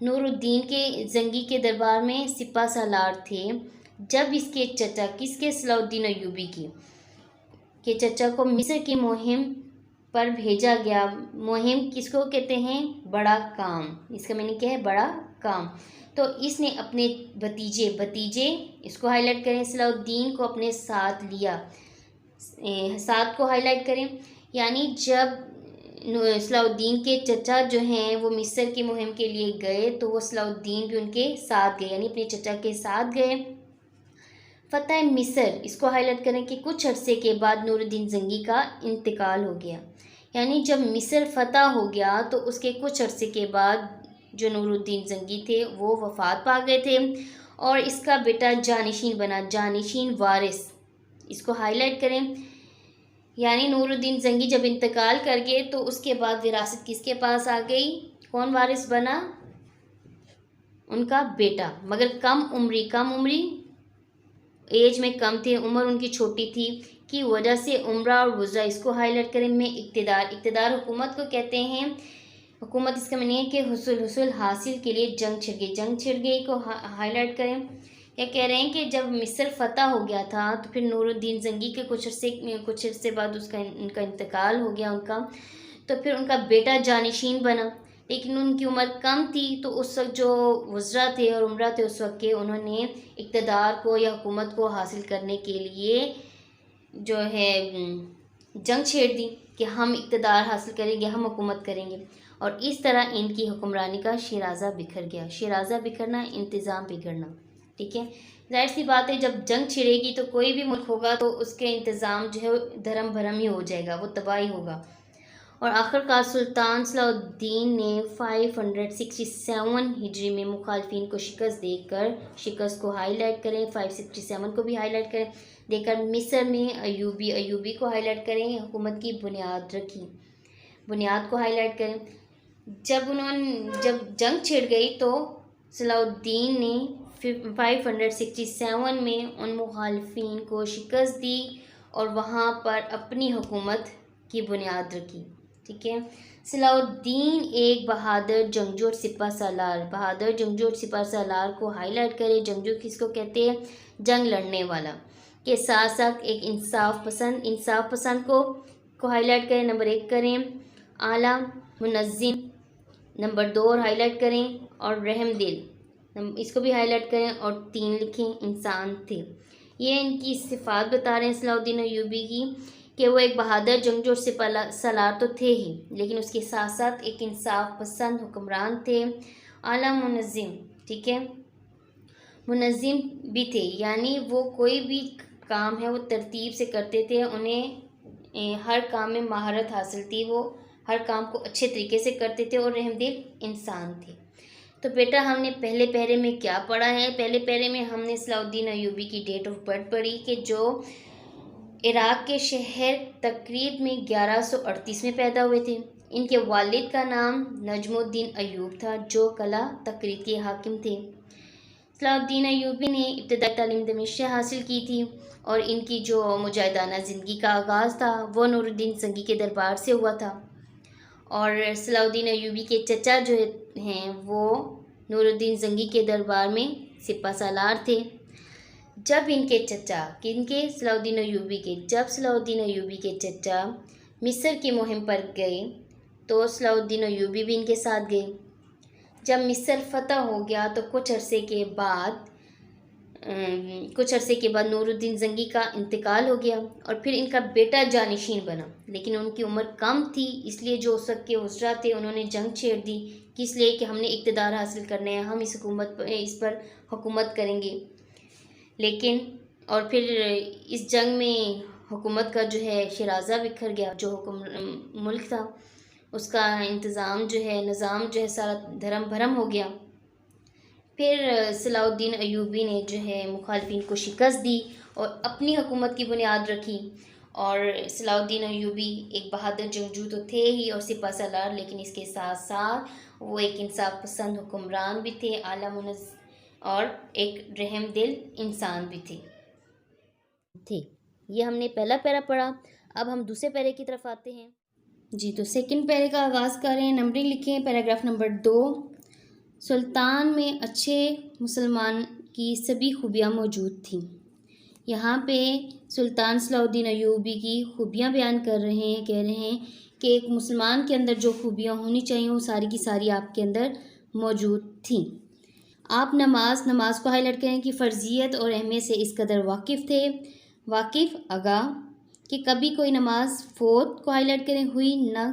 نور الدین کے زنگی کے دربار میں سپہ سالار تھے جب اس کے چچا کس کے صلاح الدین ایوبی کے چچا کو مصر کی مہم پر بھیجا گیا۔ مہم کس کو کہتے ہیں؟ بڑا کام۔ اس کا معنی کیا ہے؟ بڑا کام۔ تو اس نے اپنے بھتیجے اس کو ہائی لائٹ کریں، صلاح الدین کو اپنے ساتھ لیا۔ ساتھ کو ہائی لائٹ کریں، یعنی جب صلاح الدین کے چچا جو ہیں وہ مصر کی مہم کے لیے گئے تو وہ صلاح الدین بھی ان کے ساتھ گئے، یعنی اپنے چچا کے ساتھ گئے۔ فتح مصر اس کو ہائی لائٹ کریں کہ کچھ عرصے کے بعد نور الدین زنگی کا انتقال ہو گیا، یعنی جب مصر فتح ہو گیا تو اس کے کچھ عرصے کے بعد جو نور الدین زنگی تھے وہ وفات پا گئے تھے اور اس کا بیٹا جانشین بنا، جانشین وارث اس کو ہائی لائٹ کریں، یعنی نور الدین زنگی جب انتقال کر گئے تو اس کے بعد وراثت کس کے پاس آ گئی؟ کون وارث بنا؟ ان کا بیٹا، مگر کم عمری ایج میں کم تھے، عمر ان کی چھوٹی تھی کی وجہ سے عمرہ اور وزراء اس کو ہائی لائٹ کریں میں اقتدار حکومت کو کہتے ہیں۔ حکومت اس کا معنی ہے کہ حصول حاصل کے لیے جنگ چھڑ گئی کو ہائی لائٹ کریں۔ یا کہہ رہے ہیں کہ جب مصر فتح ہو گیا تھا تو پھر نور الدین زنگی کے کچھ عرصے بعد ان کا انتقال ہو گیا تو پھر ان کا بیٹا جانشین بنا، لیکن ان کی عمر کم تھی تو اس وقت جو وزراء تھے اور عمرہ تھے اس وقت کے، انہوں نے اقتدار کو یا حکومت کو حاصل کرنے کے لیے جو ہے جنگ چھیڑ دی کہ ہم اقتدار حاصل کریں گے، ہم حکومت کریں گے، اور اس طرح ان کی حکمرانی کا شیرازہ بکھر گیا۔ شیرازہ بکھرنا، انتظام بگڑنا، ٹھیک ہے۔ ظاہر سی بات ہے جب جنگ چھڑے گی تو کوئی بھی ملک ہوگا تو اس کے انتظام جو ہے دھرم بھرم ہی ہو جائے گا، وہ تباہی ہوگا۔ اور آخرکار سلطان صلاح الدین نے 567 ہجری میں مخالفین کو شکست دے کر، شکست کو ہائی لائٹ کریں، 567 کو بھی ہائی لائٹ کریں، دے کر مصر میں ایوبی کو ہائی لائٹ کریں، حکومت کی بنیاد رکھی، بنیاد کو ہائی لائٹ کریں۔ جب جنگ چھڑ گئی تو صلاح الدین نے 567 میں ان مخالفین کو شکست دی اور وہاں پر اپنی حکومت کی بنیاد رکھی، ٹھیک ہے۔ صلاح الدین ایک بہادر جنگجو اور سپہ سالار کو ہائی لائٹ کرے۔ جنگجو کس کو کہتے ہیں؟ جنگ لڑنے والا کے ساتھ ساتھ ایک انصاف پسند کو ہائی لائٹ کریں، نمبر 1 کریں۔ اعلیٰ منظم، نمبر 2 ہائی لائٹ کریں، اور رحم دل اس کو بھی ہائی لائٹ کریں، اور 3 لکھیں، انسان تھے۔ یہ ان کی صفات بتا رہے ہیں صلاح الدین ایوبی کی کہ وہ ایک بہادر جنگجو اور سپہ سالار تو تھے ہی، لیکن اس کے ساتھ ساتھ ایک انصاف پسند حکمران تھے، اعلیٰ منظم، ٹھیک ہے، منظم بھی تھے، یعنی وہ کوئی بھی کام ہے وہ ترتیب سے کرتے تھے، انہیں ہر کام میں مہارت حاصل تھی، وہ ہر کام کو اچھے طریقے سے کرتے تھے، اور رحم دل انسان تھے۔ تو بیٹا ہم نے پہلے پیرے میں کیا پڑھا ہے؟ پہلے پیرے میں ہم نے صلاح الدین ایوبی کی ڈیٹ آف برتھ پڑھی کہ جو عراق کے شہر تقریب میں 1138 میں پیدا ہوئے تھے۔ ان کے والد کا نام نجم الدین ایوب تھا جو قلعہ تقریب کے حاکم تھے۔ صلاح الدین ایوبی نے ابتدائی تعلیم دمشق سے حاصل کی تھی، اور ان کی جو مجاہدانہ زندگی کا آغاز تھا وہ نور الدین زنگی کے دربار سے ہوا تھا، اور صلاح الدین ایوبی کے چچا جو ہیں وہ نور الدین زنگی کے دربار میں سپہ سالار تھے۔ جب ان کے چچا صلاح الدین ایوبی کے چچا مصر کی مہم پر گئے تو صلاح الدین ایوبی بھی ان کے ساتھ گئے۔ جب مصر فتح ہو گیا تو کچھ عرصے کے بعد نور الدین زنگی کا انتقال ہو گیا اور پھر ان کا بیٹا جانشین بنا، لیکن ان کی عمر کم تھی، اس لیے جو اس وقت کے وزراء تھے انہوں نے جنگ چھیڑ دی، کس لیے کہ ہم نے اقتدار حاصل کرنے ہیں، ہم اس پر حکومت کریں گے، لیکن اور پھر اس جنگ میں حکومت کا جو ہے شیرازہ بکھر گیا، جو ملک تھا اس کا نظام جو ہے سارا دھرم بھرم ہو گیا۔ پھر صلاح الدین ایوبی نے جو ہے مخالفین کو شکست دی اور اپنی حکومت کی بنیاد رکھی، اور صلاح الدین ایوبی ایک بہادر جنگجو تو تھے ہی اور سپہ سالار، لیکن اس کے ساتھ ساتھ وہ ایک انصاف پسند حکمران بھی تھے، اعلیٰ منظم اور ایک رحم دل انسان بھی تھے۔ یہ ہم نے پہلا پیرا پڑھا، اب ہم دوسرے پیرے کی طرف آتے ہیں۔ جی تو سیکنڈ پیرے کا آغاز کریں، نمبرنگ لکھیں، پیراگراف نمبر 2۔ سلطان میں اچھے مسلمان کی سبھی خوبیاں موجود تھیں۔ یہاں پہ سلطان صلاح الدین ایوبی کی خوبیاں بیان کر رہے ہیں، کہہ رہے ہیں کہ ایک مسلمان کے اندر جو خوبیاں ہونی چاہیے وہ ساری کی ساری آپ کے اندر موجود تھیں۔ آپ نماز کو ہائی لائٹ کریں کہ فرضیت اور اہمیت سے اس قدر واقف تھے، واقف آگاہ کہ کبھی کوئی نماز فوت کو ہائی لائٹ کریں ہوئی نہ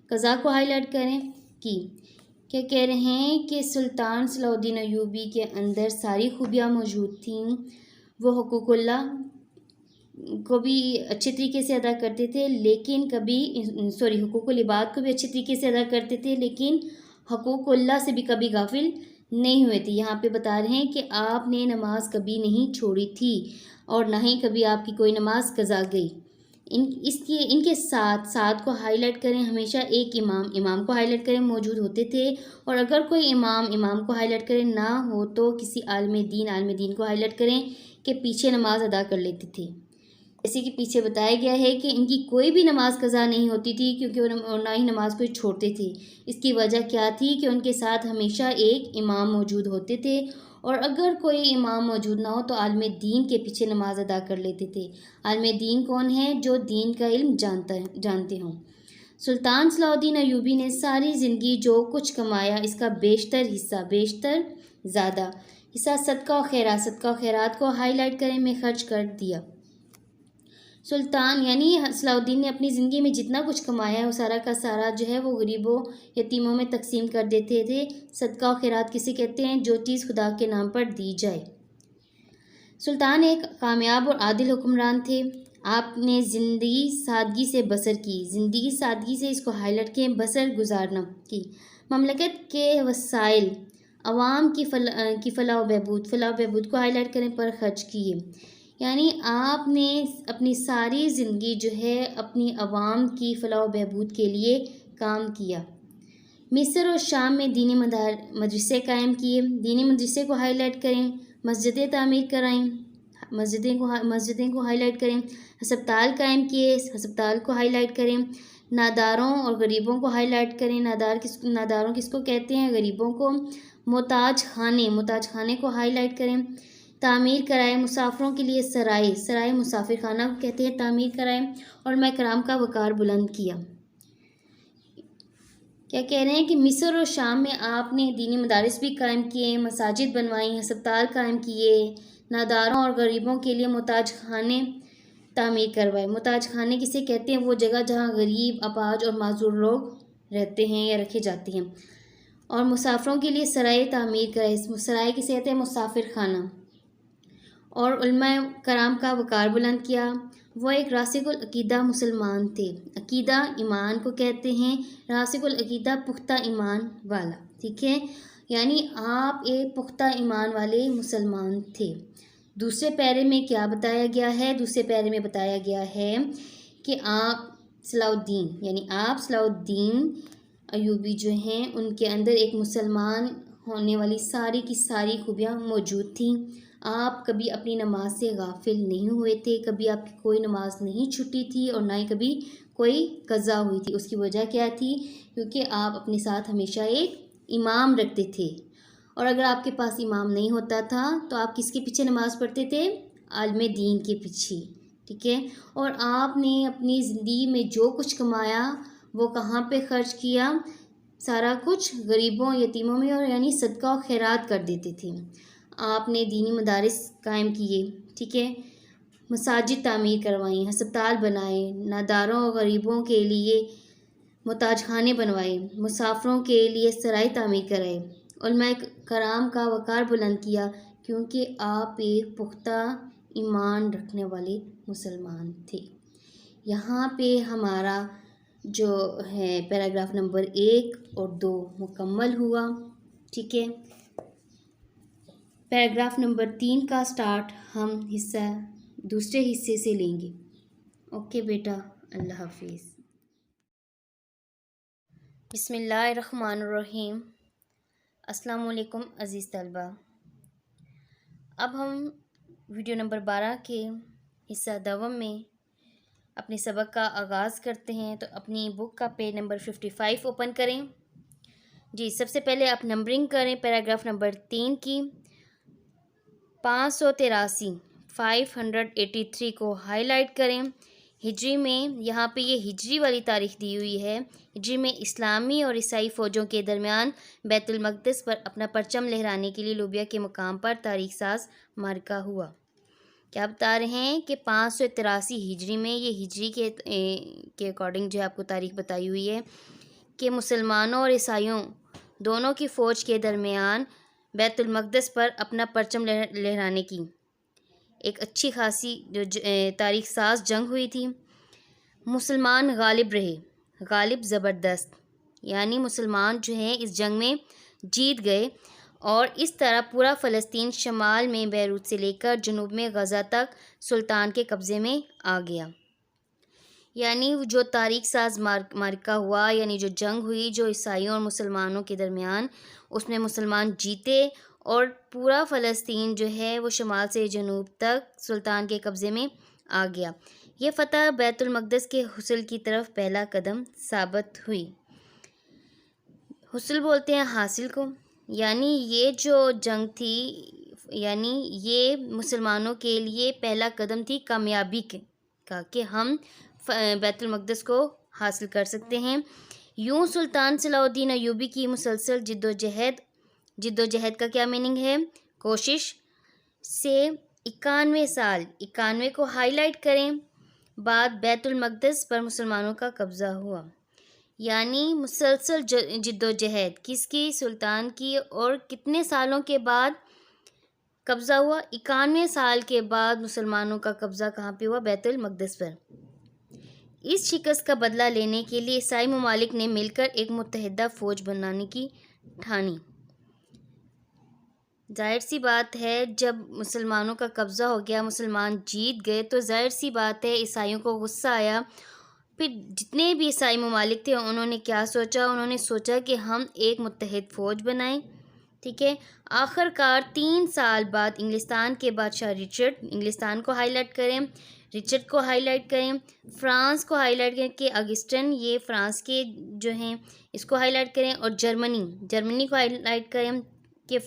قضا کو ہائی لائٹ کریں کی۔ کیا کہہ رہے ہیں کہ سلطان صلاح الدین ایوبی کے اندر ساری خوبیاں موجود تھیں، وہ حقوق اللہ کو بھی اچھے طریقے سے ادا کرتے تھے، لیکن حقوق العباد کو بھی اچھے طریقے سے ادا کرتے تھے، لیکن حقوق اللہ سے بھی کبھی غافل نہیں ہوئے تھے۔ یہاں پہ بتا رہے ہیں کہ آپ نے نماز کبھی نہیں چھوڑی تھی اور نہ ہی کبھی آپ کی کوئی نماز قضا گئی۔ ان کے ساتھ کو ہائی لائٹ کریں، ہمیشہ ایک امام کو ہائی لائٹ کریں موجود ہوتے تھے، اور اگر کوئی امام کو ہائی لائٹ کریں نہ ہو تو کسی عالم دین کو ہائی لائٹ کریں کہ پیچھے نماز ادا کر لیتے تھے۔ جیسے کہ پیچھے بتایا گیا ہے کہ ان کی کوئی بھی نماز قضا نہیں ہوتی تھی، کیونکہ وہ نہ ہی نماز کو چھوڑتے تھے۔ اس کی وجہ کیا تھی کہ ان کے ساتھ ہمیشہ ایک امام موجود ہوتے تھے، اور اگر کوئی امام موجود نہ ہو تو عالم دین کے پیچھے نماز ادا کر لیتے تھے۔ عالم دین کون ہے؟ جو دین کا علم جانتے ہوں۔ سلطان صلاح الدین ایوبی نے ساری زندگی جو کچھ کمایا اس کا بیشتر زیادہ حصہ صدقہ و خیرات کو ہائی لائٹ کریں میں خرچ کر دیا۔ سلطان یعنی صلاح الدین نے اپنی زندگی میں جتنا کچھ کمایا ہے وہ سارا کا سارا جو ہے وہ غریبوں یتیموں میں تقسیم کر دیتے تھے۔ صدقہ و خیرات کسے کہتے ہیں؟ جو چیز خدا کے نام پر دی جائے۔ سلطان ایک کامیاب اور عادل حکمران تھے۔ آپ نے زندگی سادگی سے بسر کی، زندگی سادگی سے اس کو ہائی لائٹ کے بسر گزارنا کی، مملکت کے وسائل عوام کی فلاح و بہبود کو ہائی لائٹ کرنے پر خرچ کیے۔ یعنی آپ نے اپنی ساری زندگی جو ہے اپنی عوام کی فلاح و بہبود کے لیے کام کیا۔ مصر اور شام میں دینی مدرسے قائم کیے، دینی مدرسے کو ہائی لائٹ کریں، مسجدیں تعمیر کرائیں، مسجدیں کو ہائی لائٹ کریں، ہسپتال قائم کیے، ہسپتال کو ہائی لائٹ کریں، ناداروں اور غریبوں کو ہائی لائٹ کریں۔ ناداروں کس کو کہتے ہیں؟ غریبوں کو۔ محتاج خانے کو ہائی لائٹ کریں، تعمیر کرائے۔ مسافروں کے لیے سرائے مسافر خانہ کو کہتے ہیں، تعمیر کرائے، اور علماء کرام کا وقار بلند کیا۔ کیا کہہ رہے ہیں کہ مصر اور شام میں آپ نے دینی مدارس بھی قائم کیے، مساجد بنوائیں، ہسپتال قائم کیے، ناداروں اور غریبوں کے لیے محتاج خانے تعمیر کروائے۔ محتاج خانے کسے کہتے ہیں؟ وہ جگہ جہاں غریب، اپاہج اور معذور لوگ رہتے ہیں یا رکھے جاتے ہیں۔ اور مسافروں کے لیے سرائے تعمیر کرائے، سرائے کسے کہتے ہیں؟ مسافر خانہ۔ اور علماء کرام کا وقار بلند کیا۔ وہ ایک راسخ العقیدہ مسلمان تھے۔ عقیدہ ایمان کو کہتے ہیں، راسخ العقیدہ پختہ ایمان والا، ٹھیک ہے؟ یعنی آپ ایک پختہ ایمان والے مسلمان تھے۔ دوسرے پیرے میں کیا بتایا گیا ہے؟ دوسرے پیرے میں بتایا گیا ہے کہ آپ صلاح الدین ایوبی جو ہیں ان کے اندر ایک مسلمان ہونے والی ساری کی ساری خوبیاں موجود تھیں۔ آپ کبھی اپنی نماز سے غافل نہیں ہوئے تھے، کبھی آپ کی کوئی نماز نہیں چھٹی تھی اور نہ ہی کبھی کوئی قضا ہوئی تھی۔ اس کی وجہ کیا تھی؟ کیونکہ آپ اپنے ساتھ ہمیشہ ایک امام رکھتے تھے، اور اگر آپ کے پاس امام نہیں ہوتا تھا تو آپ کس کے پیچھے نماز پڑھتے تھے؟ عالم دین کے پیچھے، ٹھیک ہے؟ اور آپ نے اپنی زندگی میں جو کچھ کمایا وہ کہاں پہ خرچ کیا؟ سارا کچھ غریبوں یتیموں میں، اور یعنی صدقہ و خیرات کر دیتے تھے۔ آپ نے دینی مدارس قائم کیے، ٹھیک ہے؟ مساجد تعمیر کروائیں، ہسپتال بنائے، ناداروں اور غریبوں کے لیے محتاج خانے بنوائے، مسافروں کے لیے سرائے تعمیر کرائے، علماء کرام کا وقار بلند کیا، کیونکہ آپ ایک پختہ ایمان رکھنے والے مسلمان تھے۔ یہاں پہ ہمارا جو ہے پیراگراف نمبر 1 اور 2 مکمل ہوا، ٹھیک ہے؟ پیراگراف نمبر 3 کا سٹارٹ ہم دوسرے حصے سے لیں گے۔ اوکے بیٹا، اللہ حافظ۔ بسم اللہ الرحمن الرحیم۔ السلام علیکم عزیز طلبہ۔ اب ہم ویڈیو نمبر 12 کے حصہ دوم میں اپنے سبق کا آغاز کرتے ہیں، تو اپنی بک کا پیج نمبر 55 اوپن کریں۔ جی سب سے پہلے آپ نمبرنگ کریں پیراگراف نمبر 3 کی. 583 583 کو ہائی لائٹ کریں. ہجری میں یہاں پہ یہ ہجری والی تاریخ دی ہوئی ہے. ہجری میں اسلامی اور عیسائی فوجوں کے درمیان بیت المقدس پر اپنا پرچم لہرانے کے لیے لوبیا کے مقام پر تاریخ ساز معرکہ ہوا. کیا بتا رہے ہیں کہ 583 ہجری میں، یہ ہجری کے اکارڈنگ جو ہے آپ کو تاریخ بتائی ہوئی ہے کہ مسلمانوں اور عیسائیوں دونوں کی فوج کے درمیان بیت المقدس پر اپنا پرچم لہرانے کی ایک اچھی خاصی جو تاریخ ساز جنگ ہوئی تھی. مسلمان غالب رہے، غالب زبردست، یعنی مسلمان جو ہیں اس جنگ میں جیت گئے، اور اس طرح پورا فلسطین شمال میں بیروت سے لے کر جنوب میں غزہ تک سلطان کے قبضے میں آ گیا. یعنی جو تاریخ ساز معرکہ ہوا، یعنی جو جنگ ہوئی جو عیسائیوں اور مسلمانوں کے درمیان، اس میں مسلمان جیتے اور پورا فلسطین جو ہے وہ شمال سے جنوب تک سلطان کے قبضے میں آ گیا. یہ فتح بیت المقدس کے حصول کی طرف پہلا قدم ثابت ہوئی. حصول بولتے ہیں حاصل کو، یعنی یہ جو جنگ تھی، یعنی یہ مسلمانوں کے لیے پہلا قدم تھی کامیابی کا کہ ہم بیت المقدس کو حاصل کر سکتے ہیں. یوں سلطان صلاح الدین ایوبی کی مسلسل جد و جہد کا کیا میننگ ہے؟ کوشش سے 91 سال، 91 کو ہائی لائٹ کریں، بعد بیت المقدس پر مسلمانوں کا قبضہ ہوا. یعنی مسلسل جد و جہد کس کی؟ سلطان کی. اور کتنے سالوں کے بعد قبضہ ہوا؟ 91 سال کے بعد مسلمانوں کا قبضہ کہاں پہ ہوا؟ بیت المقدس پر. اس شکست کا بدلہ لینے کے لیے عیسائی ممالک نے مل کر ایک متحدہ فوج بنانے کی ٹھانی. ظاہر سی بات ہے جب مسلمانوں کا قبضہ ہو گیا، مسلمان جیت گئے، تو ظاہر سی بات ہے عیسائیوں کو غصہ آیا. پھر جتنے بھی عیسائی ممالک تھے انہوں نے کیا سوچا؟ انہوں نے سوچا کہ ہم ایک متحد فوج بنائیں. ٹھیک ہے. آخر کار 3 سال بعد انگلستان کے بادشاہ رچرڈ، انگلستان کو ہائی لائٹ کریں، رچرڈ کو ہائی لائٹ کریں، فرانس کو ہائی لائٹ کریں کہ اگسٹن، یہ فرانس کے جو ہیں اس کو ہائی لائٹ کریں، اور جرمنی کو ہائی لائٹ کریں کہ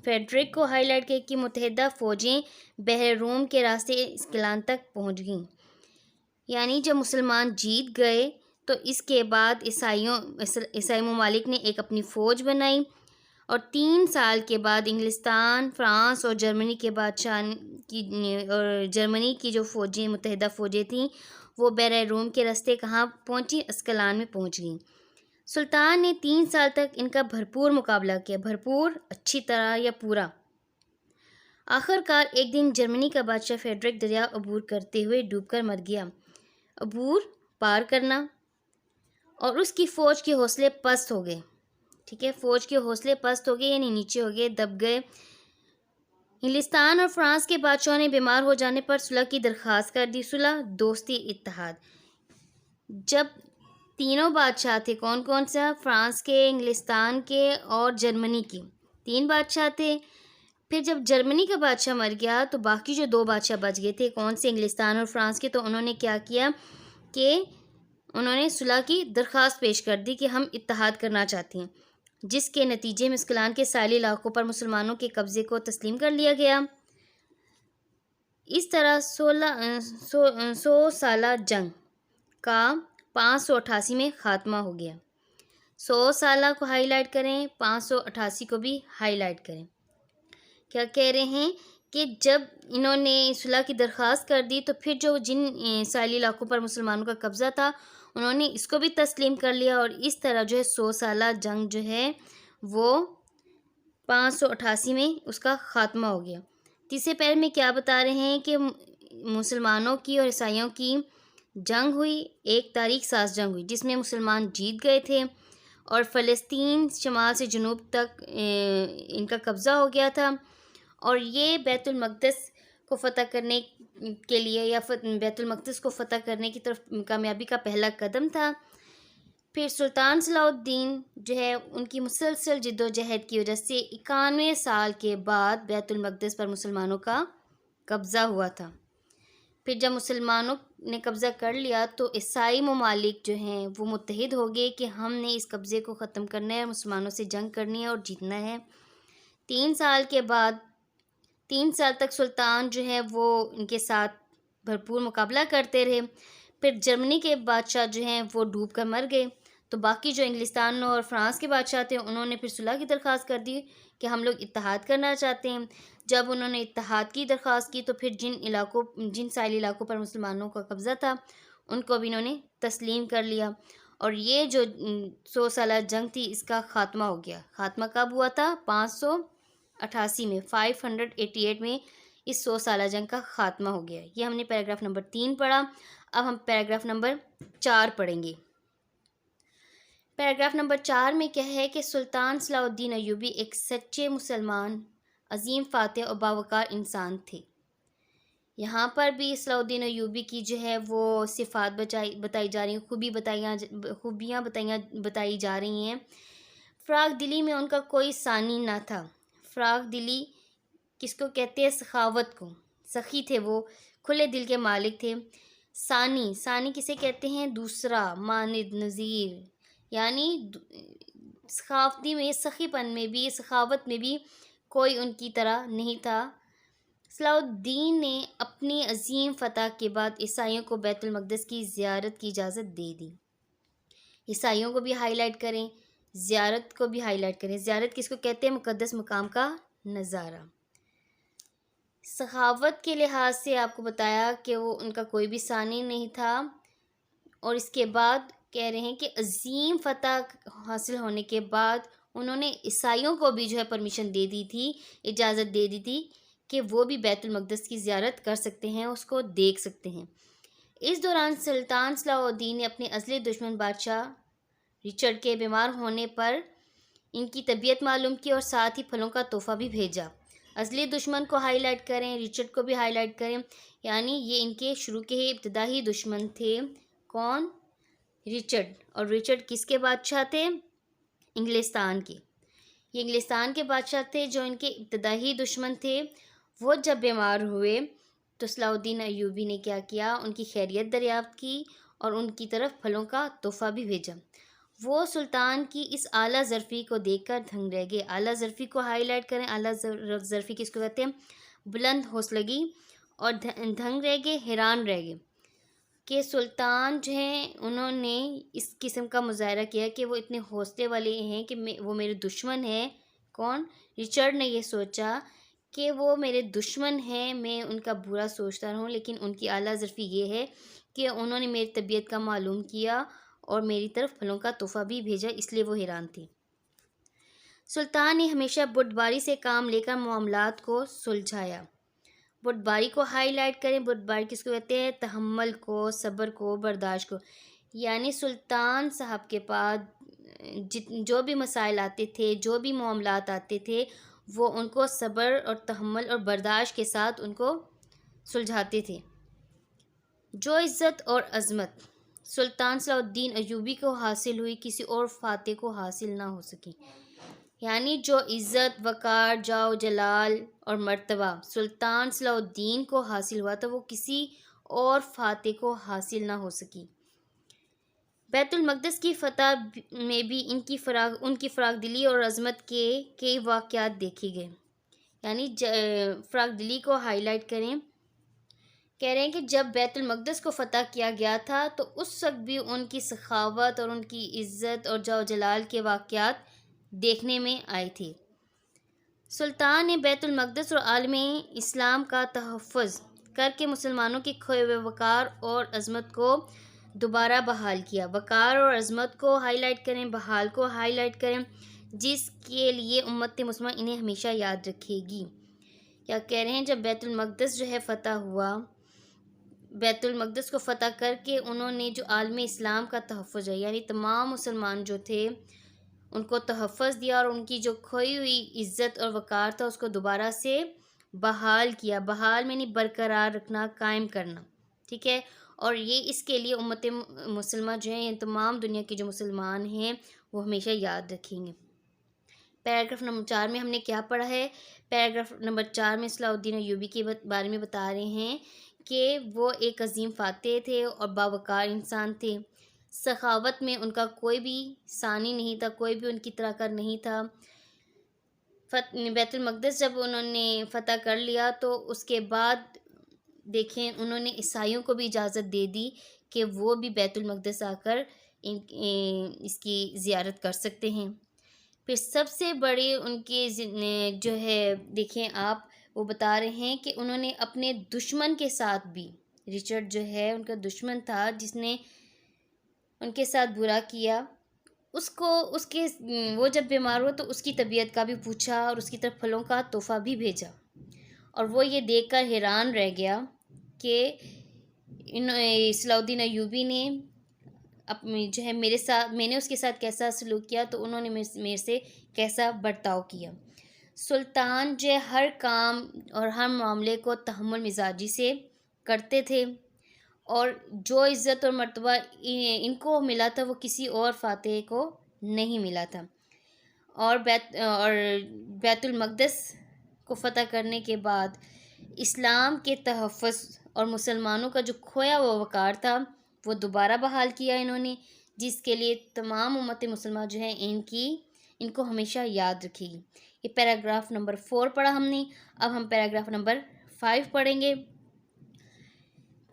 فریڈرک کو ہائی لائٹ کریں کہ متحدہ فوجیں بحر روم کے راستے اسکلان تک پہنچ گئیں. یعنی جب مسلمان جیت گئے تو اس کے بعد عیسائی ممالک نے ایک اپنی فوج بنائی، اور 3 سال کے بعد انگلستان، فرانس اور جرمنی کے جرمنی کی جو فوجیں، متحدہ فوجیں تھیں، وہ بحر روم کے راستے کہاں پہنچی؟ اسکلان میں پہنچ گئیں. سلطان نے 3 سال تک ان کا بھرپور مقابلہ کیا، بھرپور، اچھی طرح یا پورا. آخر کار ایک دن جرمنی کا بادشاہ فریڈرک دریا عبور کرتے ہوئے ڈوب کر مر گیا. عبور، پار کرنا، اور اس کی فوج کے حوصلے پست ہو گئے. ٹھیک ہے، فوج کے حوصلے پست ہو گئے، یعنی نیچے ہو گئے، دب گئے. انگلستان اور فرانس کے بادشاہوں نے بیمار ہو جانے پر صلح کی درخواست کر دی. صلح، دوستی، اتحاد. جب تینوں بادشاہ تھے، کون کون سا؟ فرانس کے، انگلستان کے اور جرمنی کے، 3 بادشاہ تھے. پھر جب جرمنی کا بادشاہ مر گیا تو باقی جو 2 بادشاہ بچ گئے تھے، کون سے؟ انگلستان اور فرانس کے. تو انہوں نے کیا کیا کہ انہوں نے صلح کی درخواست پیش کر دی کہ ہم اتحاد کرنا چاہتے ہیں، جس کے نتیجے میں اسکلان کے ساحلی علاقوں پر مسلمانوں کے قبضے کو تسلیم کر لیا گیا. اس طرح 100 سالہ جنگ کا 588 میں خاتمہ ہو گیا. 100 سالہ کو ہائی لائٹ کریں، 588 کو بھی ہائی لائٹ کریں. کیا کہہ رہے ہیں کہ جب انہوں نے صلح کی درخواست کر دی تو پھر جن ساحلی علاقوں پر مسلمانوں کا قبضہ تھا انہوں نے اس کو بھی تسلیم کر لیا، اور اس طرح جو ہے 100 سالہ جنگ جو ہے وہ 588 میں اس کا خاتمہ ہو گیا. تیسرے پیر میں کیا بتا رہے ہیں کہ مسلمانوں کی اور عیسائیوں کی جنگ ہوئی، ایک تاریخ ساز جنگ ہوئی جس میں مسلمان جیت گئے تھے، اور فلسطین شمال سے جنوب تک ان کا قبضہ ہو گیا تھا. اور یہ بیت المقدس کو فتح کرنے کے لیے، یا بیت المقدس کو فتح کرنے کی طرف کامیابی کا پہلا قدم تھا. پھر سلطان صلاح الدین جو ہے ان کی مسلسل جد و جہد کی وجہ سے 91 سال کے بعد بیت المقدس پر مسلمانوں کا قبضہ ہوا تھا. پھر جب مسلمانوں نے قبضہ کر لیا تو عیسائی ممالک جو ہیں وہ متحد ہو گئے کہ ہم نے اس قبضے کو ختم کرنا ہے، مسلمانوں سے جنگ کرنی ہے اور جیتنا ہے۔ 3 سال کے بعد 3 سال تک سلطان جو ہے وہ ان کے ساتھ بھرپور مقابلہ کرتے رہے۔ پھر جرمنی کے بادشاہ جو ہیں وہ ڈوب کر مر گئے، تو باقی جو انگلستان اور فرانس کے بادشاہ تھے انہوں نے پھر صلح کی درخواست کر دی کہ ہم لوگ اتحاد کرنا چاہتے ہیں۔ جب انہوں نے اتحاد کی درخواست کی تو پھر جن ساحلی علاقوں پر مسلمانوں کا قبضہ تھا ان کو بھی انہوں نے تسلیم کر لیا، اور یہ جو 100 سالہ جنگ تھی اس کا خاتمہ ہو گیا۔ خاتمہ کب ہوا تھا؟ 588 میں، 588 میں اس 100 سالہ جنگ کا خاتمہ ہو گیا۔ یہ ہم نے پیراگراف نمبر 3 پڑھا۔ اب ہم پیراگراف نمبر 4 پڑھیں گے۔ پیراگراف نمبر 4 میں کیا ہے کہ سلطان صلاح الدین ایوبی ایک سچے مسلمان، عظیم فاتح اور باوقار انسان تھے۔ یہاں پر بھی صلاح الدین ایوبی کی جو ہے وہ صفات بتائی جا رہی ہیں، خوبیاں بتائی جا رہی ہیں۔ فراخ دلی میں ان کا کوئی ثانی نہ تھا۔ فراخ دلی کس کو کہتے ہیں؟ سخاوت کو، سخی تھے وہ، کھلے دل کے مالک تھے۔ ثانی کسے کہتے ہیں؟ دوسرا، ماند، نظیر، یعنی سخاوتی میں، سخی پن میں بھی، سخاوت میں بھی کوئی ان کی طرح نہیں تھا۔ صلاح الدین نے اپنی عظیم فتح کے بعد عیسائیوں کو بیت المقدس کی زیارت کی اجازت دے دی۔ عیسائیوں کو بھی ہائی لائٹ کریں، زیارت کو بھی ہائی لائٹ کریں۔ زیارت کس کو کہتے ہیں؟ مقدس مقام کا نظارہ۔ سخاوت کے لحاظ سے آپ کو بتایا کہ وہ ان کا کوئی بھی ثانی نہیں تھا، اور اس کے بعد کہہ رہے ہیں کہ عظیم فتح حاصل ہونے کے بعد انہوں نے عیسائیوں کو بھی جو ہے پرمیشن دے دی تھی، اجازت دے دی تھی کہ وہ بھی بیت المقدس کی زیارت کر سکتے ہیں، اس کو دیکھ سکتے ہیں۔ اس دوران سلطان صلاح الدین نے اپنے اصلی دشمن بادشاہ رچرڈ کے بیمار ہونے پر ان کی طبیعت معلوم کی اور ساتھ ہی پھلوں کا تحفہ بھی بھیجا۔ اصلی دشمن کو ہائی لائٹ کریں، رچرڈ کو بھی ہائی لائٹ کریں، یعنی یہ ان کے شروع کے ہی ابتدائی دشمن تھے۔ کون؟ رچرڈ۔ اور رچرڈ کس کے بادشاہ تھے؟ انگلستان کے۔ یہ انگلستان کے بادشاہ تھے جو ان کے ابتدائی دشمن تھے۔ وہ جب بیمار ہوئے تو صلاح الدین ایوبی نے کیا کیا؟ ان کی خیریت دریافت کی اور ان کی طرف پھلوں کا تحفہ بھی بھیجا۔ وہ سلطان کی اس اعلیٰ ظرفی کو دیکھ کر دھنگ رہ گئے۔ اعلیٰ ظرفی کو ہائی لائٹ کریں۔ اعلیٰ ظرفی کس کو کہتے ہیں؟ بلند حوصلگی، اور دھنگ رہ گئے، حیران رہ گئے کہ سلطان جو ہیں انہوں نے اس قسم کا مظاہرہ کیا کہ وہ اتنے حوصلے والے ہیں کہ وہ میرے دشمن ہیں۔ کون؟ رچرڈ نے یہ سوچا کہ وہ میرے دشمن ہیں، میں ان کا برا سوچتا رہوں، لیکن ان کی اعلیٰ ظرفی یہ ہے کہ انہوں نے میری طبیعت کا معلوم کیا اور میری طرف پھلوں کا تحفہ بھی بھیجا، اس لیے وہ حیران تھے۔ سلطان نے ہمیشہ بردباری سے کام لے کر معاملات کو سلجھایا۔ بردباری کو ہائی لائٹ کریں۔ بردباری کس کو کہتے ہیں؟ تحمل کو، صبر کو، برداشت کو، یعنی سلطان صاحب کے پاس جو بھی مسائل آتے تھے، جو بھی معاملات آتے تھے، وہ ان کو صبر اور تحمل اور برداشت کے ساتھ ان کو سلجھاتے تھے۔ جو عزت اور عظمت سلطان صلاح الدین ایوبی کو حاصل ہوئی کسی اور فاتح کو حاصل نہ ہو سکی، یعنی جو عزت، وقار، جاہ و جلال اور مرتبہ سلطان صلاح الدین کو حاصل ہوا تھا وہ کسی اور فاتح کو حاصل نہ ہو سکی۔ بیت المقدس کی فتح میں بھی ان کی فراخ دلی اور عظمت کے کئی واقعات دیکھے گئے، یعنی فراخ دلی کو ہائی لائٹ کریں۔ کہہ رہے ہیں کہ جب بیت المقدس کو فتح کیا گیا تھا تو اس وقت بھی ان کی سخاوت اور ان کی عزت اور جاہ و جلال کے واقعات دیکھنے میں آئے تھے۔ سلطان نے بیت المقدس اور عالم اسلام کا تحفظ کر کے مسلمانوں کے کھوئے ہوئے وقار اور عظمت کو دوبارہ بحال کیا۔ وقار اور عظمت کو ہائی لائٹ کریں، بحال کو ہائی لائٹ کریں، جس کے لیے امت مسلمہ انہیں ہمیشہ یاد رکھے گی۔ کیا کہہ رہے ہیں؟ جب بیت المقدس جو ہے فتح ہوا، بیت المقدس کو فتح کر کے انہوں نے جو عالم اسلام کا تحفظ ہے، یعنی تمام مسلمان جو تھے ان کو تحفظ دیا اور ان کی جو کھوئی ہوئی عزت اور وقار تھا اس کو دوبارہ سے بحال کیا۔ بحال میں نہیں، برقرار رکھنا، قائم کرنا، ٹھیک ہے۔ اور یہ اس کے لیے امت مسلمہ جو ہیں، یعنی تمام دنیا کے جو مسلمان ہیں وہ ہمیشہ یاد رکھیں گے۔ پیراگراف نمبر 4 میں ہم نے کیا پڑھا ہے؟ پیراگراف نمبر 4 میں صلاح الدین ایوبی کے بارے میں بتا رہے ہیں کہ وہ ایک عظیم فاتح تھے اور باوقار انسان تھے۔ سخاوت میں ان کا کوئی بھی ثانی نہیں تھا، کوئی بھی ان کی طرح کا نہیں تھا۔ بیت المقدس جب انہوں نے فتح کر لیا تو اس کے بعد دیکھیں انہوں نے عیسائیوں کو بھی اجازت دے دی کہ وہ بھی بیت المقدس آ کر اس کی زیارت کر سکتے ہیں۔ پھر سب سے بڑے ان کے جو ہے دیکھیں آپ، وہ بتا رہے ہیں کہ انہوں نے اپنے دشمن کے ساتھ بھی، رچرڈ جو ہے ان کا دشمن تھا جس نے ان کے ساتھ برا کیا، وہ جب بیمار ہوا تو اس کی طبیعت کا بھی پوچھا اور اس کی طرف پھلوں کا تحفہ بھی بھیجا، اور وہ یہ دیکھ کر حیران رہ گیا کہ صلاح الدین ایوبی نے جو ہے میں نے اس کے ساتھ کیسا سلوک کیا تو انہوں نے میرے سے کیسا برتاؤ کیا۔ سلطان جو ہے ہر کام اور ہر معاملے کو تحمل مزاجی سے کرتے تھے، اور جو عزت اور مرتبہ ان کو ملا تھا وہ کسی اور فاتح کو نہیں ملا تھا۔ اور بیت المقدس کو فتح کرنے کے بعد اسلام کے تحفظ اور مسلمانوں کا جو کھویا ہوا وقار تھا وہ دوبارہ بحال کیا انہوں نے، جس کے لیے تمام امت مسلمہ جو ہے ان کو ہمیشہ یاد رکھے گی۔ یہ پیراگراف نمبر 4 پڑھا ہم نے، اب ہم پیراگراف نمبر 5 پڑھیں گے۔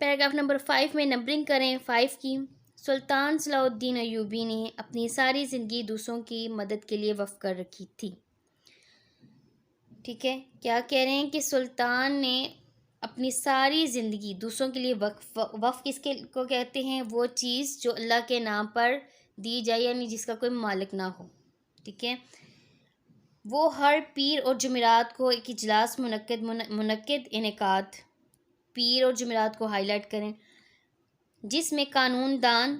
پیراگراف نمبر 5 میں نمبرنگ کریں 5 کی۔ سلطان صلاح الدین ایوبی نے اپنی ساری زندگی دوسروں کی مدد کے لیے وقف کر رکھی تھی۔ ٹھیک ہے، کیا کہہ رہے ہیں کہ سلطان نے اپنی ساری زندگی دوسروں کے لیے وقف کس کو کہتے ہیں؟ وہ چیز جو اللہ کے نام پر دی جائے، یعنی جس کا کوئی مالک نہ ہو۔ ٹھیک ہے، وہ ہر پیر اور جمعرات کو ایک اجلاس انعقاد پیر اور جمعرات کو ہائی لائٹ کریں، جس میں قانون دان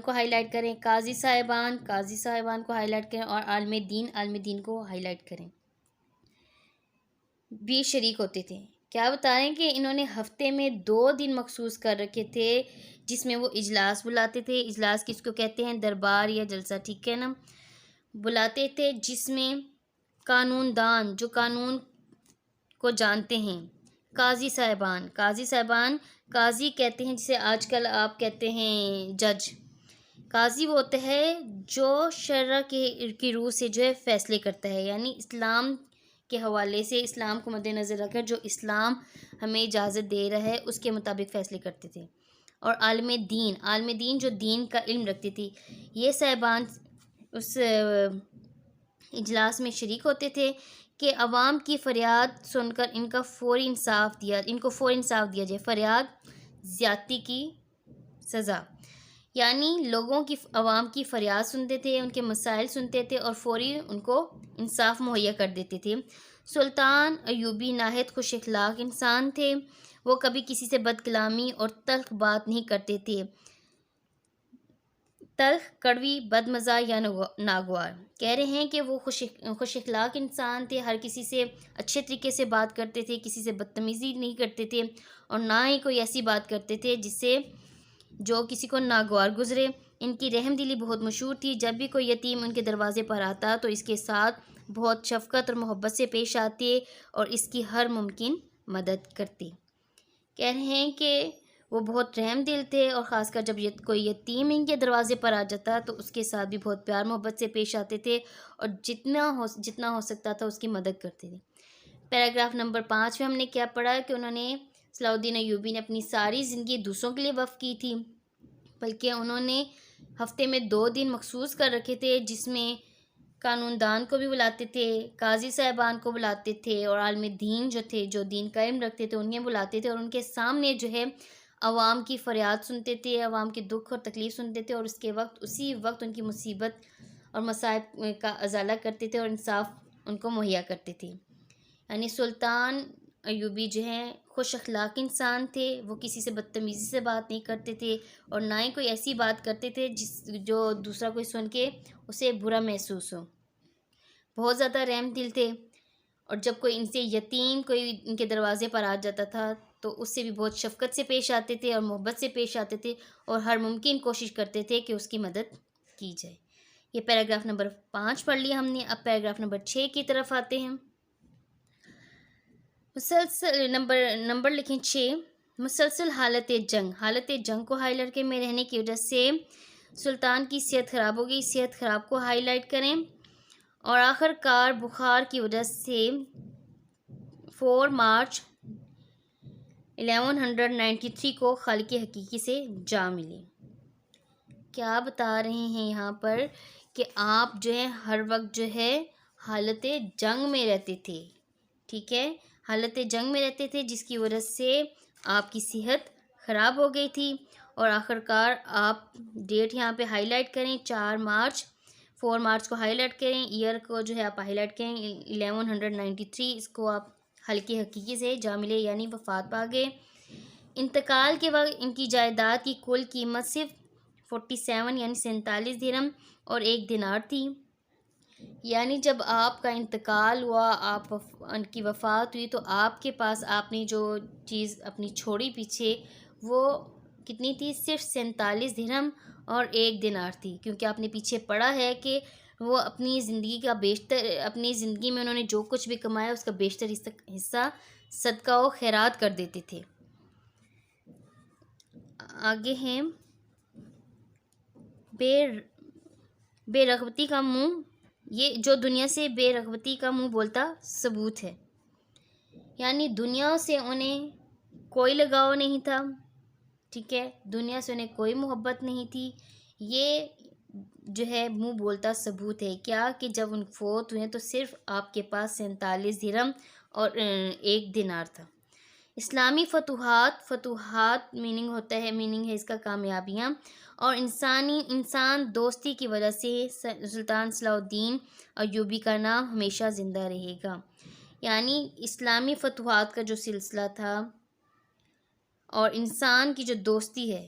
کو ہائی لائٹ کریں، قاضی صاحبان کو ہائی لائٹ کریں، اور عالم دین کو ہائی لائٹ کریں بھی شریک ہوتے تھے۔ کیا بتا رہے ہیں کہ انہوں نے ہفتے میں 2 دن مخصوص کر رکھے تھے جس میں وہ اجلاس بلاتے تھے۔ اجلاس کس کو کہتے ہیں؟ دربار یا جلسہ، ٹھیک ہے نا، بلاتے تھے، جس میں قانون دان جو قانون کو جانتے ہیں، قاضی صاحبان قاضی کہتے ہیں جسے آج کل آپ کہتے ہیں جج۔ قاضی وہ ہوتا ہے جو شرع کی روح سے جو ہے فیصلے کرتا ہے، یعنی اسلام کے حوالے سے، اسلام کو مد نظر رکھ کر جو اسلام ہمیں اجازت دے رہا ہے اس کے مطابق فیصلے کرتے تھے۔ اور عالم دین جو دین کا علم رکھتے تھے، یہ صاحبان اس اجلاس میں شریک ہوتے تھے کہ عوام کی فریاد سن کر ان کو فوری انصاف دیا جائے۔ فریاد زیادتی کی سزا، یعنی عوام کی فریاد سنتے تھے، ان کے مسائل سنتے تھے اور فوری ان کو انصاف مہیا کر دیتے تھے۔ سلطان ایوبی نہایت خوش اخلاق انسان تھے، وہ کبھی کسی سے بد کلامی اور تلخ بات نہیں کرتے تھے، تلخ، کڑوی، بد مزہ یا ناگوار۔ کہہ رہے ہیں کہ وہ خوش اخلاق انسان تھے، ہر کسی سے اچھے طریقے سے بات کرتے تھے، کسی سے بدتمیزی نہیں کرتے تھے، اور نہ ہی کوئی ایسی بات کرتے تھے جو کسی کو ناگوار گزرے۔ ان کی رحم دلی بہت مشہور تھی، جب بھی کوئی یتیم ان کے دروازے پر آتا تو اس کے ساتھ بہت شفقت اور محبت سے پیش آتے اور اس کی ہر ممکن مدد کرتے۔ کہہ رہے ہیں کہ وہ بہت رحم دل تھے، اور خاص کر جب کوئی یتیم ان کے دروازے پر آ جاتا تو اس کے ساتھ بھی بہت پیار محبت سے پیش آتے تھے، اور جتنا ہو سکتا تھا اس کی مدد کرتے تھے۔ پیراگراف نمبر 5 میں ہم نے کیا پڑھا کہ انہوں نے صلاح الدین ایوبی نے اپنی ساری زندگی دوسروں کے لیے وقف کی تھی، بلکہ انہوں نے ہفتے میں 2 دن مخصوص کر رکھے تھے جس میں قانون دان کو بھی بلاتے تھے، قاضی صاحبان کو بلاتے تھے، اور عالم دین جو دین کا علم رکھتے تھے انہیں بلاتے تھے، اور ان کے سامنے جو ہے عوام کی فریاد سنتے تھے، عوام کی دکھ اور تکلیف سنتے تھے، اور اسی وقت ان کی مصیبت اور مصائب کا ازالہ کرتے تھے اور انصاف ان کو مہیا کرتے تھے۔ یعنی سلطان ایوبی جو ہیں خوش اخلاق انسان تھے، وہ کسی سے بدتمیزی سے بات نہیں کرتے تھے، اور نہ ہی کوئی ایسی بات کرتے تھے جو دوسرا کوئی سن کے اسے برا محسوس ہو۔ بہت زیادہ رحم دل تھے، اور جب کوئی ان سے یتیم کوئی ان کے دروازے پر آ جاتا تھا تو اس سے بھی بہت شفقت سے پیش آتے تھے اور محبت سے پیش آتے تھے، اور ہر ممکن کوشش کرتے تھے کہ اس کی مدد کی جائے۔ یہ پیراگراف نمبر 5 پڑھ لیا ہم نے، اب پیراگراف نمبر 6 کی طرف آتے ہیں۔ مسلسل نمبر لکھیں 6، مسلسل حالت جنگ کو ہائی لائٹ میں رہنے کی وجہ سے سلطان کی صحت خراب ہو گئی، صحت خراب کو ہائی لائٹ کریں، اور آخر کار بخار کی وجہ سے 4 مارچ 1193 کو خالق حقیقی سے جا ملی۔ کیا بتا رہے ہیں یہاں پر کہ آپ جو ہے ہر وقت جو ہے حالت جنگ میں رہتے تھے، ٹھیک ہے، حالت جنگ میں رہتے تھے، جس کی وجہ سے آپ کی صحت خراب ہو گئی تھی، اور آخر کار آپ ڈیٹ یہاں پہ ہائی لائٹ کریں 4 مارچ، 4 مارچ کو ہائی لائٹ کریں، ایئر کو جو ہے آپ ہائی لائٹ کریں 1193، اس کو آپ خالق حقیقی سے جا ملے یعنی وفات پا گئے۔ انتقال کے وقت ان کی جائیداد کی کل قیمت صرف 47 یعنی 47 درہم اور 1 دینار تھی۔ یعنی جب آپ کا انتقال ہوا، آپ ان کی وفات ہوئی، تو آپ کے پاس آپ نے جو چیز اپنی چھوڑی پیچھے وہ کتنی تھی؟ صرف 47 درہم اور 1 دینار تھی، کیونکہ آپ نے پیچھے پڑھا ہے کہ وہ اپنی زندگی میں انہوں نے جو کچھ بھی کمایا اس کا بیشتر حصہ صدقہ و خیرات کر دیتے تھے۔ آگے ہیں بے رغبتی کا منہ، یہ جو دنیا سے بے رغبتی کا منہ بولتا ثبوت ہے، یعنی دنیا سے انہیں کوئی لگاؤ نہیں تھا، ٹھیک ہے، دنیا سے انہیں کوئی محبت نہیں تھی، یہ جو ہے منہ بولتا ثبوت ہے۔ کیا کہ جب ان فوت ہوئے تو صرف آپ کے پاس 47 درہم اور 1 دینار تھا۔ اسلامی فتوحات میننگ ہے اس کا کامیابیاں، اور انسان دوستی کی وجہ سے سلطان صلاح الدین ایوبی کا نام ہمیشہ زندہ رہے گا۔ یعنی اسلامی فتوحات کا جو سلسلہ تھا اور انسان کی جو دوستی ہے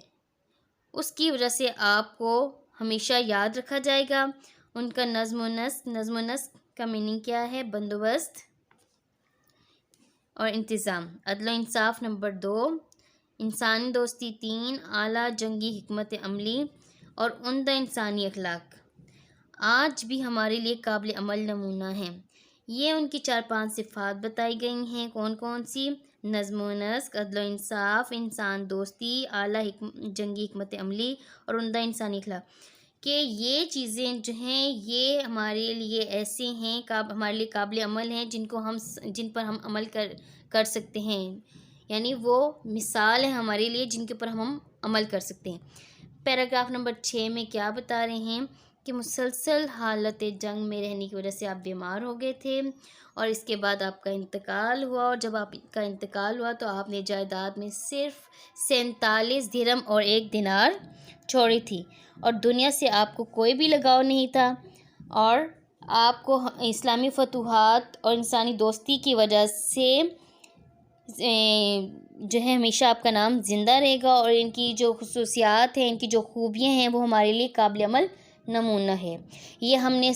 اس کی وجہ سے آپ کو ہمیشہ یاد رکھا جائے گا۔ ان کا نظم و نسق کا میننگ کیا ہے؟ بندوبست اور انتظام۔ عدل و انصاف نمبر 2، انسانی دوستی 3، اعلیٰ جنگی حکمت عملی اور عمدہ انسانی اخلاق آج بھی ہمارے لیے قابل عمل نمونہ ہیں۔ یہ ان کی 4-5 صفات بتائی گئی ہیں، کون کون سی؟ نظم و نسق، عدل و انصاف، انسان دوستی، اعلیٰ جنگی حکمت عملی اور عمدہ انسانی اخلاق، کہ یہ چیزیں جو ہیں یہ ہمارے لیے ایسے ہیں، ہمارے لیے قابل عمل ہیں، جن پر ہم عمل کر سکتے ہیں، یعنی وہ مثال ہے ہمارے لیے جن کے اوپر ہم عمل کر سکتے ہیں۔ پیراگراف نمبر 6 میں کیا بتا رہے ہیں کہ مسلسل حالت جنگ میں رہنے کی وجہ سے آپ بیمار ہو گئے تھے، اور اس کے بعد آپ کا انتقال ہوا، اور جب آپ کا انتقال ہوا تو آپ نے جائیداد میں صرف 47 درہم اور 1 دینار چھوڑی تھی، اور دنیا سے آپ کو کوئی بھی لگاؤ نہیں تھا، اور آپ کو اسلامی فتوحات اور انسانی دوستی کی وجہ سے جو ہے ہمیشہ آپ کا نام زندہ رہے گا، اور ان کی جو خصوصیات ہیں، ان کی جو خوبیاں ہیں وہ ہمارے لیے قابل عمل نمونہ ہے۔ یہ ہم نے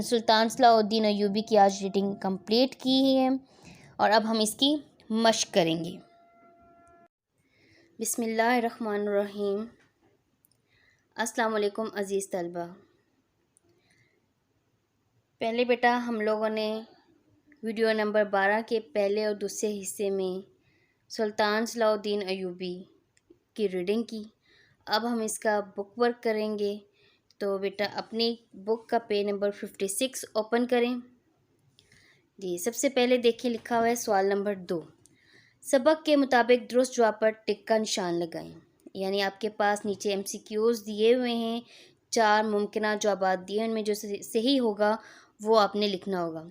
سلطان صلاح الدین ایوبی کی آج ریڈنگ کمپلیٹ کی ہے، اور اب ہم اس کی مشق کریں گے۔ بسم اللہ الرحمن الرحیم۔ السلام علیکم عزیز طلبہ۔ پہلے بیٹا ہم لوگوں نے ویڈیو نمبر 12 کے پہلے اور دوسرے حصے میں سلطان صلاح الدین ایوبی کی ریڈنگ کی، اب ہم اس کا بک ورک کریں گے، تو بیٹا اپنی بک کا پیج نمبر 56 اوپن کریں۔ جی سب سے پہلے دیکھیں لکھا ہوا ہے سوال نمبر 2، سبق کے مطابق درست جواب پر ٹک کا نشان لگائیں۔ یعنی آپ کے پاس نیچے MCQs دیے ہوئے ہیں، 4 ممکنہ جوابات دیے، ان میں جو صحیح ہوگا وہ آپ نے لکھنا ہوگا،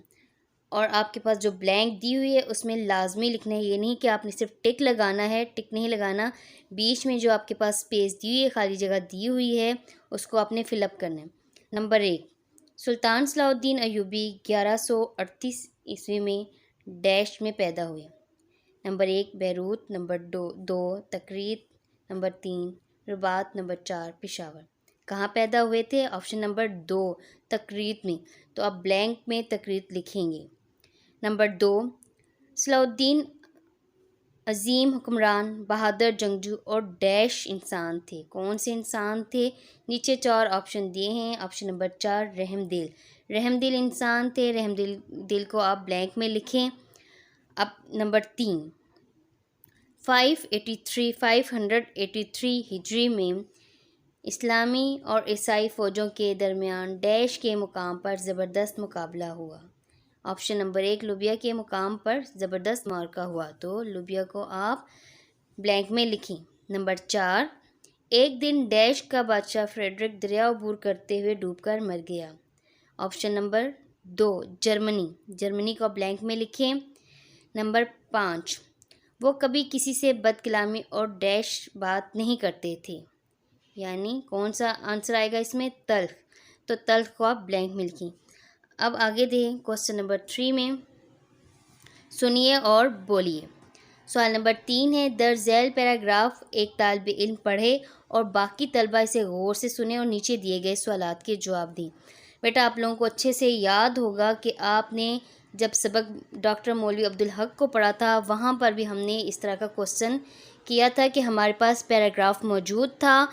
اور آپ کے پاس جو بلینک دی ہوئی ہے اس میں لازمی لکھنا ہے، یہ نہیں کہ آپ نے صرف ٹک لگانا ہے، ٹک نہیں لگانا، بیچ میں جو آپ کے پاس اسپیس دی ہوئی ہے، خالی جگہ دی ہوئی ہے، اس کو آپ نے فل اپ کرنا ہے۔ نمبر 1، سلطان صلاح الدین ایوبی 1138 عیسوی میں ڈیش میں پیدا ہوئے۔ Number 1 Beirut, number 2 Tikrit, number 3 رباط، number 4 Peshawar. کہاں پیدا ہوئے تھے؟ آپشن نمبر 2 تکریت میں، تو آپ بلینک میں تکریت لکھیں گے۔ نمبر 2 صلاح الدین عظیم حکمران، بہادر جنگجو اور ڈیش انسان تھے، کون سے انسان تھے؟ نیچے 4 آپشن دیے ہیں، آپشن نمبر 4 رحم دل انسان تھے، رحم دل کو آپ بلینک میں لکھیں۔ اب نمبر 3، 583 ہجری میں اسلامی اور عیسائی فوجوں کے درمیان ڈیش کے مقام پر زبردست مقابلہ ہوا۔ آپشن نمبر 1 لوبیا کے مقام پر زبردست معرکہ ہوا، تو لوبیا کو آپ بلینک میں لکھیں۔ نمبر 4، ایک دن ڈیش کا بادشاہ فریڈرک دریا عبور کرتے ہوئے ڈوب کر مر گیا۔ آپشن نمبر 2 جرمنی کو بلینک میں لکھیں۔ نمبر 5، وہ کبھی کسی سے بد کلامی اور ڈیش بات نہیں کرتے تھے، یعنی کون سا آنسر آئے گا اس میں؟ تلخ، تو تلخ کو آپ بلینک میں لکھیں۔ اب آگے دیں کوسچن نمبر 3 میں، سنیے اور بولیے۔ سوال نمبر 3 ہے، درج ذیل پیراگراف ایک طالب علم پڑھے اور باقی طلبہ اسے غور سے سنیں اور نیچے دیے گئے سوالات کے جواب دیں۔ بیٹا آپ لوگوں کو اچھے سے یاد ہوگا کہ آپ نے جب سبق ڈاکٹر مولوی عبدالحق کو پڑھا تھا وہاں پر بھی ہم نے اس طرح کا کوسچن کیا تھا کہ ہمارے پاس پیراگراف موجود تھا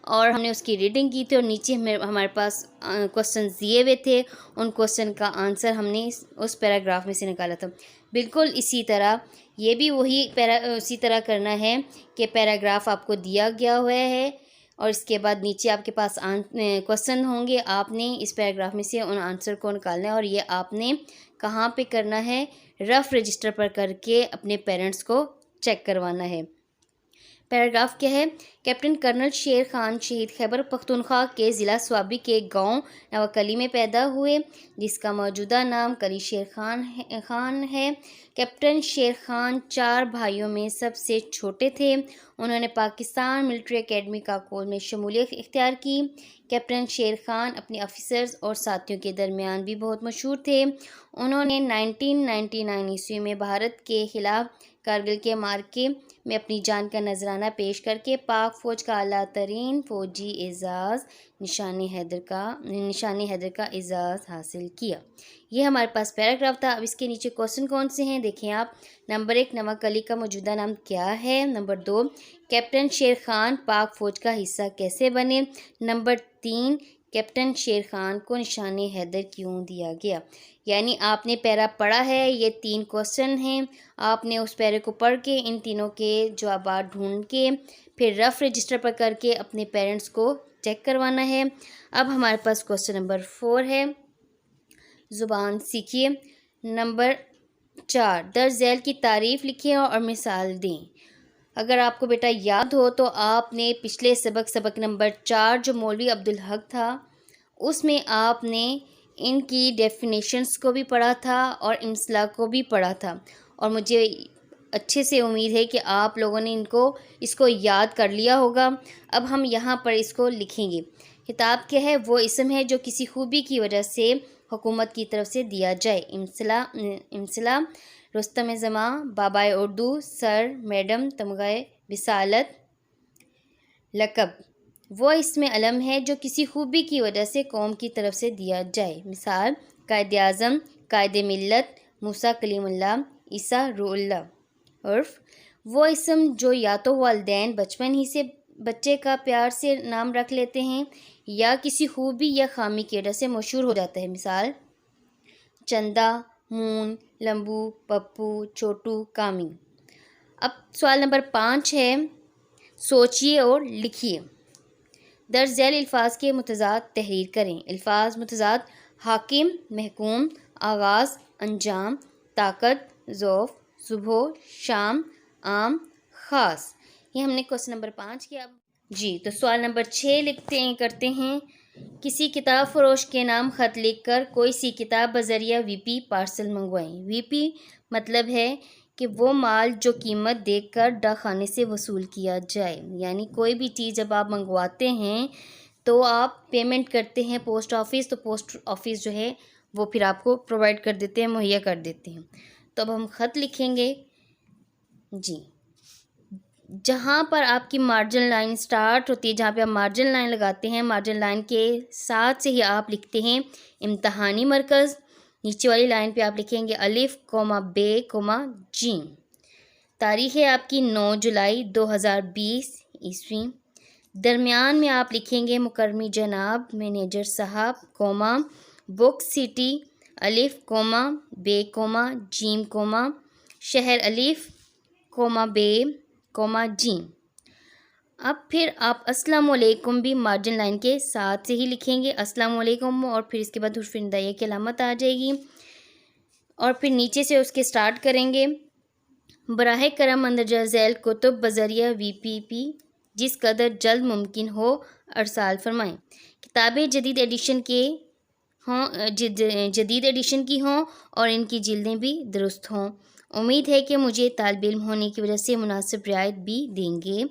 اور ہم نے اس کی ریڈنگ کی تھی اور نیچے ہمارے پاس کوسچنز دیے ہوئے تھے، ان کوسچن کا آنسر ہم نے اس پیراگراف میں سے نکالا تھا۔ بالکل اسی طرح یہ بھی اسی طرح کرنا ہے کہ پیراگراف آپ کو دیا گیا ہوا ہے اور اس کے بعد نیچے آپ کے پاس کوسچن ہوں گے، آپ نے اس پیراگراف میں سے ان آنسر کو نکالنا ہے اور یہ آپ نے کہاں پہ کرنا ہے؟ رف رجسٹر پر کر کے اپنے پیرنٹس کو چیک کروانا ہے۔ پیراگراف کیا ہے؟ کیپٹن کرنل شیر خان شہید خیبر پختونخوا کے ضلع صوابی کے گاؤں نواکلی میں پیدا ہوئے، جس کا موجودہ نام کلی شیر خان ہے۔ کیپٹن شیر خان 4 بھائیوں میں سب سے چھوٹے تھے۔ انہوں نے پاکستان ملٹری اکیڈمی کاکول میں شمولیت اختیار کی۔ کیپٹن شیر خان اپنے آفیسرز اور ساتھیوں کے درمیان بھی بہت مشہور تھے۔ انہوں نے 1999 عیسوی میں بھارت کے خلاف کارگل کے معرکے میں اپنی جان کا نذرانہ پیش کر کے پاک فوج کا اعلیٰ ترین فوجی اعزاز نشان حیدر کا اعزاز حاصل کیا۔ یہ ہمارے پاس پیراگراف تھا۔ اب اس کے نیچے کوسچن کون سے ہیں دیکھیں آپ۔ نمبر 1 نواکلی کا موجودہ نام کیا ہے؟ نمبر 2 کیپٹن شیر خان پاک فوج کا حصہ کیسے بنے؟ نمبر 3 کیپٹن شیر خان کو نشان حیدر کیوں دیا گیا؟ یعنی آپ نے پیرا پڑھا ہے، یہ 3 کوسچن ہیں، آپ نے اس پیرے کو پڑھ کے ان تینوں کے جوابات ڈھونڈ کے پھر رف رجسٹر پر کر کے اپنے پیرنٹس کو چیک کروانا ہے۔ اب ہمارے پاس کوسچن نمبر 4 ہے، زبان سیکھیے۔ نمبر 4 درج ذیل کی تعریف لکھیں اور مثال دیں۔ اگر آپ کو بیٹا یاد ہو تو آپ نے پچھلے سبق نمبر 4 جو مولوی عبدالحق تھا اس میں آپ نے ان کی ڈیفینیشنز کو بھی پڑھا تھا اور امثلہ کو بھی پڑھا تھا، اور مجھے اچھے سے امید ہے کہ آپ لوگوں نے اس کو یاد کر لیا ہوگا۔ اب ہم یہاں پر اس کو لکھیں گے۔ خطاب کیا ہے؟ وہ اسم ہے جو کسی خوبی کی وجہ سے حکومت کی طرف سے دیا جائے۔ امثلہ رستم زماں، بابائے اردو، سر، میڈم، تمغہ رسالت، لقب۔ وہ اسم علم ہے جو کسی خوبی کی وجہ سے قوم کی طرف سے دیا جائے۔ مثال قائد اعظم، قائد ملت، موسیٰ کلیم اللہ، عیسیٰ روح اللہ۔ عرف وہ اسم جو یا تو والدین بچپن ہی سے بچے کا پیار سے نام رکھ لیتے ہیں یا کسی خوبی یا خامی کی وجہ سے مشہور ہو جاتا ہے۔ مثال چندا، مون، لمبو، پپو، چھوٹو، کامی۔ اب سوال نمبر 5 ہے، سوچئے اور لکھیے۔ درج ذیل الفاظ کے متضاد تحریر کریں۔ الفاظ متضاد: حاکم، محکوم، آغاز، انجام، طاقت، ضعف، صبح، شام، عام، خاص۔ یہ ہم نے کوسچن نمبر 5 کیا۔ جی تو سوال نمبر 6 کرتے ہیں، کسی کتاب فروش کے نام خط لکھ کر کوئی سی کتاب بذریعہ وی پی پارسل منگوائیں۔ وی پی مطلب ہے کہ وہ مال جو قیمت دے کر ڈاک خانے سے وصول کیا جائے، یعنی کوئی بھی چیز جب آپ منگواتے ہیں تو آپ پیمنٹ کرتے ہیں پوسٹ آفس، تو پوسٹ آفس جو ہے وہ پھر آپ کو پرووائڈ کر دیتے ہیں، مہیا کر دیتے ہیں۔ تو اب ہم خط لکھیں گے۔ جی جہاں پر آپ کی مارجن لائن سٹارٹ ہوتی ہے، جہاں پہ آپ مارجن لائن لگاتے ہیں، مارجن لائن کے ساتھ سے ہی آپ لکھتے ہیں امتحانی مرکز۔ نیچے والی لائن پہ آپ لکھیں گے الف، کوما بے، کوما جیم۔ تاریخ ہے آپ کی 9 جولائی 2020 عیسوی۔ درمیان میں آپ لکھیں گے مکرمی جناب مینیجر صاحب، کوما بک سٹی، الف، کوما بے، کوما جیم، کوما شہر الف کوما بے کوما جیم. اب پھر آپ السلام علیکم بھی مارجن لائن کے ساتھ سے ہی لکھیں گے، السلام علیکم، اور پھر اس کے بعد حرف ندائیہ کی علامت آ جائے گی، اور پھر نیچے سے اس کے سٹارٹ کریں گے. براہ کرم مندرجہ ذیل کتب بذریعہ VPP جس قدر جلد ممکن ہو ارسال فرمائیں. کتابیں جدید ایڈیشن کی ہوں اور ان کی جلدیں بھی درست ہوں. امید ہے کہ مجھے طالب علم ہونے کی وجہ سے مناسب رعایت بھی دیں گے.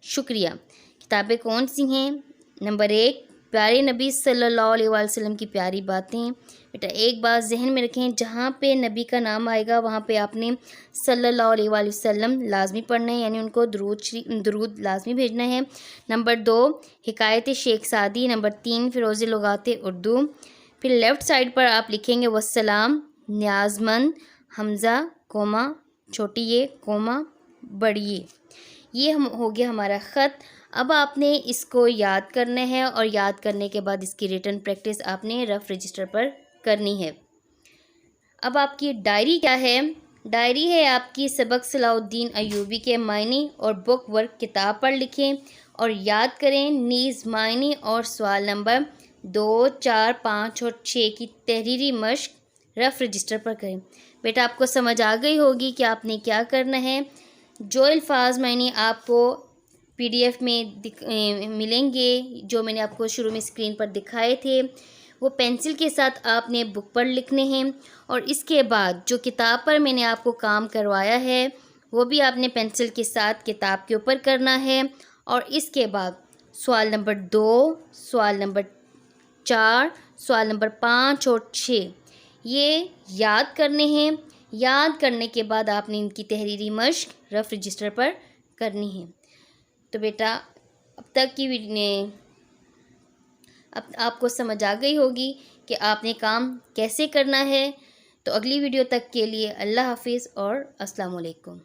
شکریہ. کتابیں کون سی ہیں؟ نمبر 1، پیارے نبی صلی اللہ علیہ وآلہ وسلم کی پیاری باتیں. بیٹا ایک بات ذہن میں رکھیں، جہاں پہ نبی کا نام آئے گا وہاں پہ آپ نے صلی اللہ علیہ وآلہ وسلم لازمی پڑھنا ہے، یعنی ان کو درود لازمی بھیجنا ہے. نمبر 2، حکایت شیخ سعدی. نمبر 3، فیروز لغات اردو. پھر لیفٹ سائڈ پر آپ لکھیں گے والسلام، نیاز مند، حمزہ، کوما، چھوٹی یہ، کوما، بڑی یہ. یہ ہو گیا ہمارا خط. اب آپ نے اس کو یاد کرنا ہے، اور یاد کرنے کے بعد اس کی ریٹن پریکٹس آپ نے رف رجسٹر پر کرنی ہے. اب آپ کی ڈائری کیا ہے؟ ڈائری ہے آپ کی سبق صلاح الدین ایوبی کے معنی اور بک ورک کتاب پر لکھیں اور یاد کریں، نیز معنی اور سوال نمبر 2، 4، 5 اور 6 کی تحریری مشق رف رجسٹر پر کریں. بیٹا آپ کو سمجھ آ گئی ہوگی کہ آپ نے کیا کرنا ہے. جو الفاظ میں نے آپ کو PDF میں ملیں گے، جو میں نے آپ کو شروع میں اسکرین پر دکھائے تھے، وہ پینسل کے ساتھ آپ نے بک پر لکھنے ہیں، اور اس کے بعد جو کتاب پر میں نے آپ کو کام کروایا ہے وہ بھی آپ نے پینسل کے ساتھ کتاب کے اوپر کرنا ہے. اور اس کے بعد سوال نمبر 2، سوال نمبر 4، سوال نمبر 5 اور 6 یہ یاد کرنے ہیں. یاد کرنے کے بعد آپ نے ان کی تحریری مشق رف رجسٹر پر کرنی ہے. تو بیٹا اب تک کی اب آپ کو سمجھ آ گئی ہوگی کہ آپ نے کام کیسے کرنا ہے. تو اگلی ویڈیو تک کے لیے اللہ حافظ اور السلام علیکم.